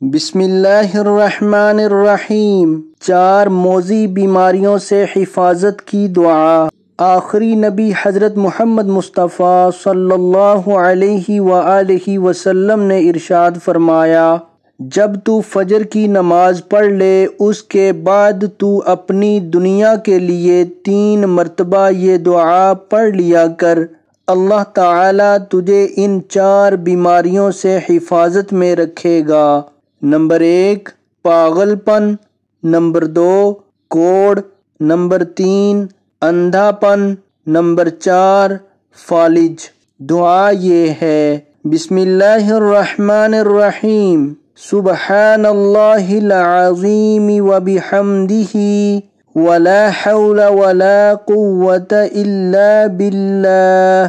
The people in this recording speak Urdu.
بسم اللہ الرحمن الرحیم۔ 4 موذی بیماریوں سے حفاظت کی دعا۔ آخری نبی حضرت محمد مصطفیٰ صلی اللہ علیہ وآلہ وسلم نے ارشاد فرمایا، جب تو فجر کی نماز پڑھ لے اس کے بعد تو اپنی دنیا کے لیے 3 مرتبہ یہ دعا پڑھ لیا کر، اللہ تعالیٰ تجھے ان 4 بیماریوں سے حفاظت میں رکھے گا۔ نمبر 1 پاگل پن، نمبر 2 کوڑ، نمبر 3 اندھا پن، نمبر 4 فالج۔ دعا یہ ہے، بسم اللہ الرحمن الرحیم، سبحان اللہ العظیم وبحمدہ ولا حول ولا قوة الا باللہ۔